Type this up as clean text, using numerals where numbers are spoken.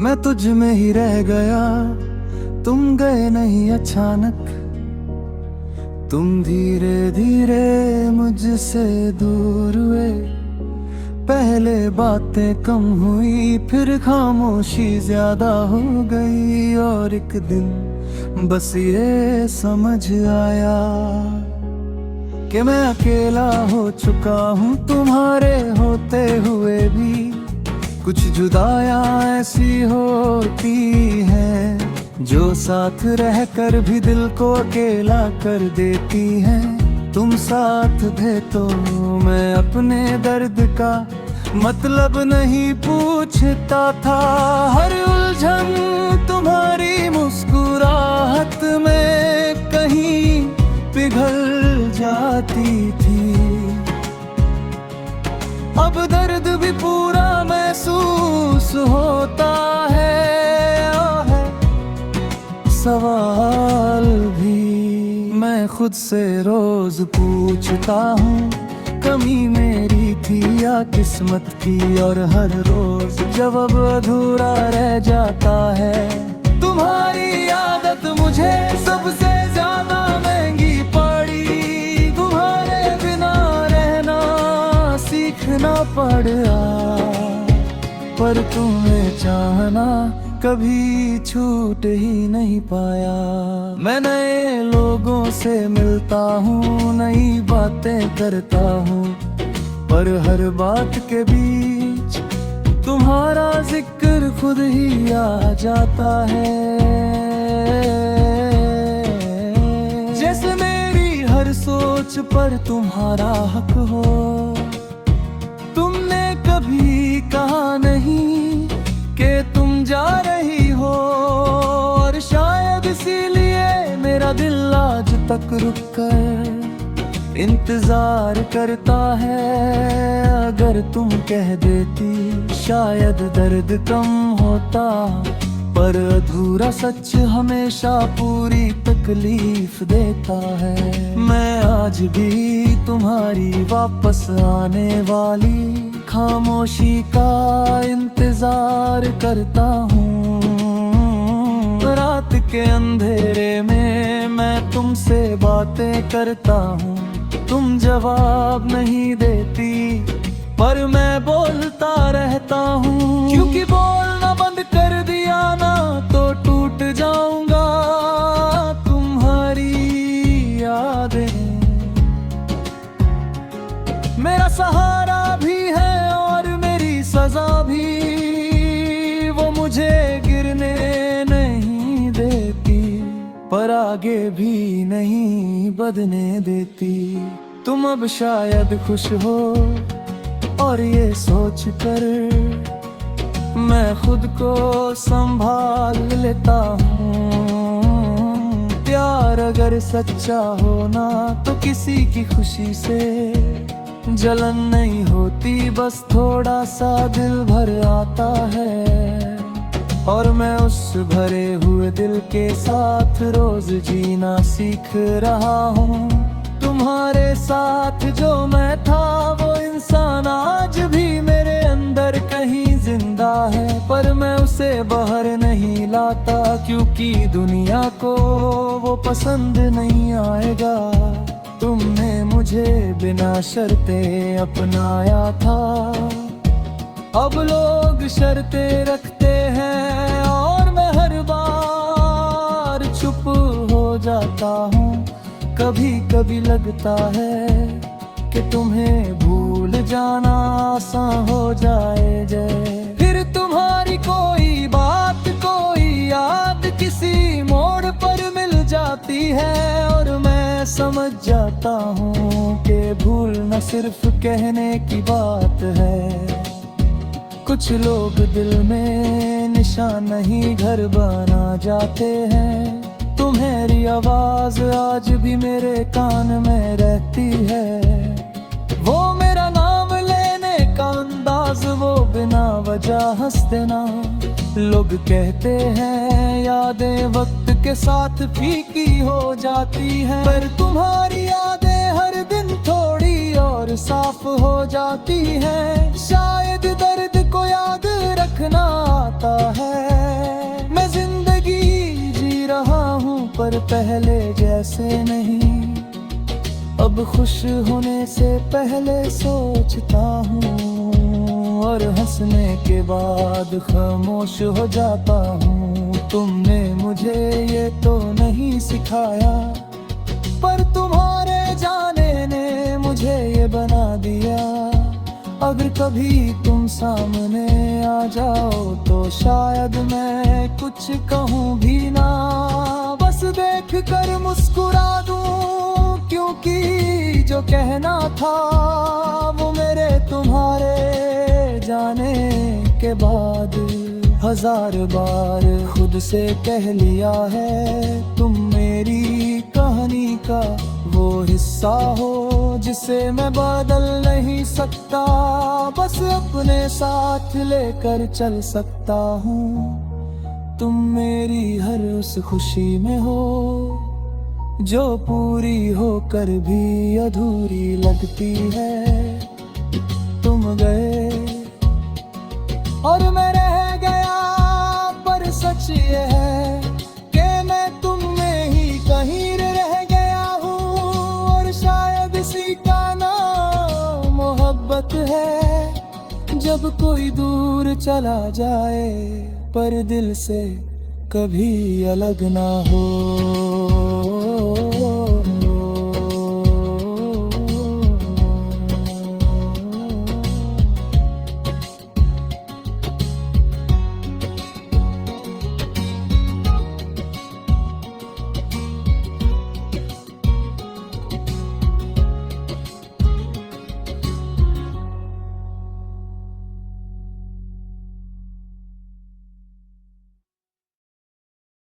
मैं तुझ में ही रह गया, तुम गए नहीं अचानक। तुम धीरे धीरे मुझसे दूर हुए। पहले बातें कम हुई, फिर खामोशी ज्यादा हो गई। और एक दिन बस ये समझ आया कि मैं अकेला हो चुका हूँ तुम्हारे होते हुए भी। कुछ जुदाइयां ऐसी होती हैं जो साथ रहकर भी दिल को अकेला कर देती हैं। तुम साथ थे तो मैं अपने दर्द का मतलब नहीं पूछता था। हर उलझन तुम्हारी मुस्कुराहट में कहीं पिघल जाती थी। अब दर्द भी पूरा महसूस होता है। सवाल भी मैं खुद से रोज पूछता हूँ, कमी मेरी थी या किस्मत की। और हर रोज जवाब अधूरा रह जाता है। तुम्हारी आदत मुझे सबसे ज्यादा महंगी पड़ी। तुम्हारे बिना रहना सीखना पड़ा, पर तुम्हें चाहना कभी छूट ही नहीं पाया। मैं नए लोगों से मिलता हूँ, नई बातें करता हूँ, पर हर बात के बीच तुम्हारा जिक्र खुद ही आ जाता है। जैसे मेरी हर सोच पर तुम्हारा हक हो। तुमने कभी कहा नहीं कि तुम जा रही हो, और शायद इसीलिए मेरा दिल आज तक रुक कर इंतजार करता है। अगर तुम कह देती शायद दर्द कम होता, पर अधूरा सच हमेशा पूरी तकलीफ देता है। मैं आज भी तुम्हारी वापस आने वाली खामोशी का इंतजार करता हूँ। रात के अंधेरे में मैं तुमसे बातें करता हूँ। तुम जवाब नहीं देती, पर मैं बोलता रहता हूँ। क्योंकि बोलना बंद कर दिया ना तो टूट जाऊंगा। तुम्हारी यादें मेरा सहारा भी है और मेरी सजा भी। वो मुझे गिरने नहीं देती, पर आगे भी नहीं बढ़ने देती। तुम अब शायद खुश हो, और ये सोच कर मैं खुद को संभाल लेता हूँ। प्यार अगर सच्चा होना तो किसी की खुशी से जलन नहीं होती, बस थोड़ा सा दिल भर आता है। और मैं उस भरे हुए दिल के साथ रोज जीना सीख रहा हूँ। तुम्हारे साथ जो मैं था वो इंसान आज भी मेरे अंदर कहीं जिंदा है, पर मैं उसे बाहर नहीं लाता, क्योंकि दुनिया को वो पसंद नहीं आएगा। तुमने मुझे बिना शर्ते अपनाया था, अब लोग शर्ते रखते हैं, और मैं हर बार चुप हो जाता हूँ। कभी कभी लगता है कि तुम्हें भूल जाना आसान हो जाए जय। फिर तुम्हारी कोई बात कोई याद किसी मोड़ पर मिल जाती है, और मैं समझ जाता हूँ कि भूलना सिर्फ कहने की बात है। कुछ लोग दिल में निशान नहीं घर बना जाते हैं। तुम्हारी आवाज आज भी मेरे कान में रहती है। वो मेरा नाम लेने का अंदाज, वो बिना वजह हंस देना। लोग कहते हैं यादें वक्त के साथ फीकी हो जाती हैं, पर तुम्हारी यादें हर दिन थोड़ी और साफ हो जाती हैं। शायद दर्द को याद रखना आता है, पहले जैसे नहीं। अब खुश होने से पहले सोचता हूँ और हंसने के बाद खामोश हो जाता हूँ। तुमने मुझे ये तो नहीं सिखाया, पर तुम्हारे जाने ने मुझे ये बना दिया। अगर कभी तुम सामने आ जाओ तो शायद मैं कुछ कहूँ भी ना, बस देख कर मुस्कुरा दूँ, क्योंकि जो कहना था वो मेरे तुम्हारे जाने के बाद 1000 बार खुद से कह लिया है। तुम मेरी कहानी का वो हिस्सा हो जिसे मैं बदल नहीं सकता, बस अपने साथ लेकर चल सकता हूँ। तुम मेरी हर उस खुशी में हो जो पूरी होकर भी अधूरी लगती है। तुम गए और मैं रह गया, पर सच ये है कि मैं तुम में ही कहीं रह गया हूँ, और शायद इसी का नाम मोहब्बत है। जब कोई दूर चला जाए पर दिल से कभी अलग ना हो।